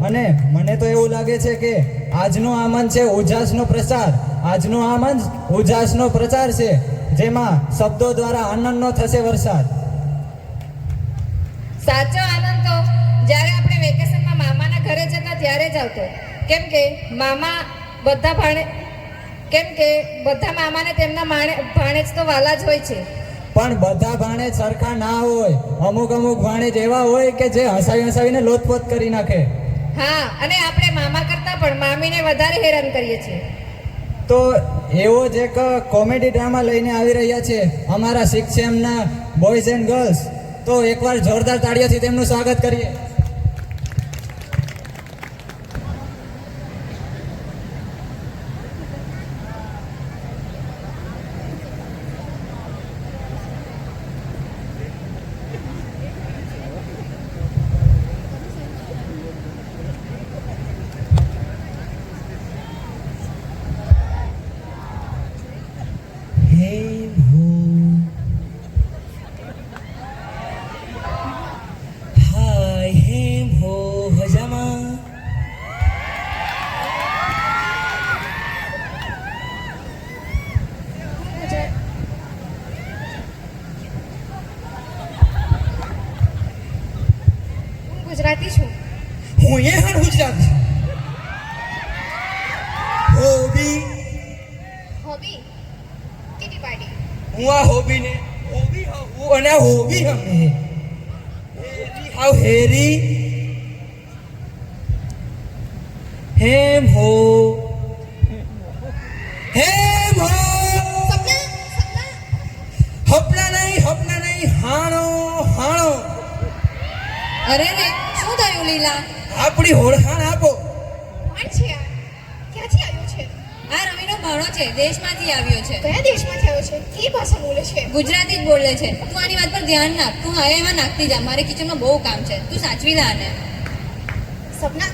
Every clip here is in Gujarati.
અને મને તો એવું લાગે છે કે આજનો આ મંચ છે ઉજાસનો પ્રચાર. આજનો આ મંચ ઉજાસનો પ્રચાર છે, જેમાં શબ્દો દ્વારા આનંદનો થશે વરસાદ. સાચો આનંદ તો જ્યારે આપણે વેકેશનમાં મામાના ઘરે જતા ત્યારે જ આવતો. કેમ કે બધા મામાને તેમના ભાણેજ તો વાલા જ હોય છે. પણ બધા ભાણેજ સરખા ના હોય. અમુક ભાણેજ એવા હોય કે જે હસાવીને લોથપોથ કરી નાખે. હા, અને આપણે મામા કરતા પણ મામીને વધારે હેરાન કરીએ છીએ. તો એવો જ એક કોમેડી ડ્રામા લઈને આવી રહ્યા છે અમારા સિક્સેમના બોયઝ એન્ડ ગર્લ્સ. તો એકવાર જોરદાર તાળીઓથી તેમનું સ્વાગત કરીએ. ગુજરાતી છું. હું એ હાણ ગુજરાતી. Hobby kitty party. હું આ હોબીને હોબી હું અને આ હોબી હમે હેરી હાવ હેરી હેમ હો હપના નહીં હાણો. અરે રે, શું થયું લીલા? આપણી હોળખાણ આપો. કોણ છે આ? ક્યાંથી આવ્યો છે? આ રવિનો ભાણો છે, દેશમાંથી આવ્યો છે. કયા દેશમાંથી આવ્યો છે? કઈ ભાષા બોલે છે? ગુજરાતી જ બોલે છે. તું આની વાત પર ધ્યાન નાખ. તું હવે એમાં નાખતી જા. મારે કિચનમાં બહુ કામ છે. તું સાચવી લે આને. સપના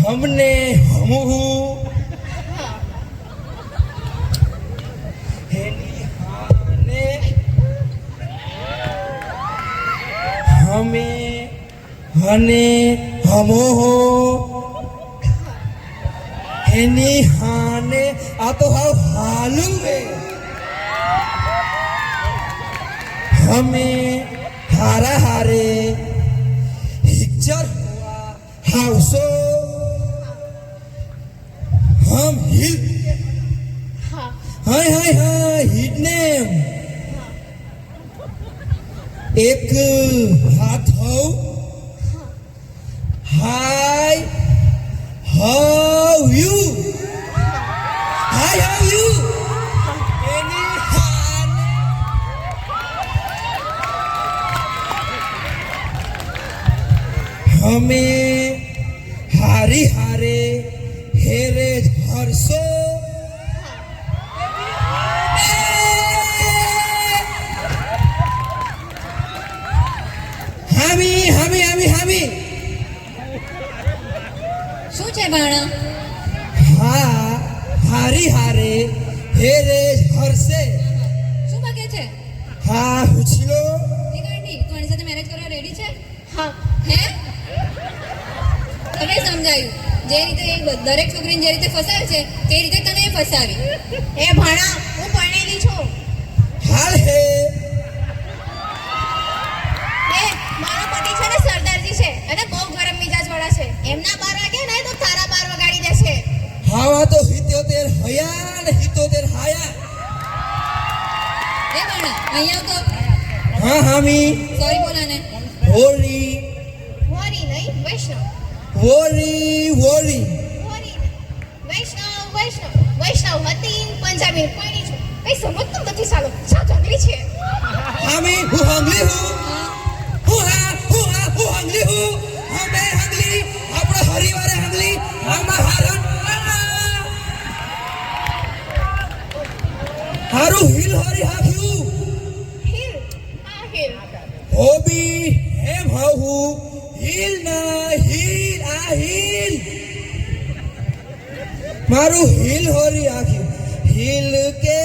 हमने हमहू हेनी हाने हमें हने हमोहो हेनी हाने आ तो हालू में हमें हारा हारे हिक्चर हुआ हाउसो हम हिल हाय हिडनेम एक हाथ हो हाय हाउ यू एनी हाने हमें हारी हारे हेरे हर्षो हामी શું છે ભાણા? હા હારી હારે હેરે હર્ષે. શું બકે છે? હા પૂછ્યો. એ ગાંડી, તું આની સાથે મેરેજ કરવા રેડી છે? હા. હે? હવે સમજાયું. જે રીતે દરેક છોકરીને જે રીતે ફસાવે છે તે રીતે તને ફસાવી. એ ભાણા, હું પરણેલી છું. હાલ હે મારો પતિ છે ને સરદારજી છે અને બહુ ગરમ મિજાજ વાળા છે. એમના 12 વાગે ને તો તારા 12 વગાડી દેશે. હાવા તો 77 હયા ને 77 હાયા. એ ભાણા, અહીંયા તો હા હામી સોરી બોલાને. હોરી વોરી નહીં, વૈષ્ણવ. વોરી વૈષ્ણવ હતી પંજાબી પૈણી છું. કઈ સમજતું નથી સાલો. સા જંગલી છે. હામી હું હંગલી હું હંગલી હું હમે હંગલી આપણો હરિવારે હંગલી આમાં હારણ હારું હિલ હરી હાફ્યું હિલ ના હિલ આ હિલ મારું હિલ હોરી આખી હિલ કે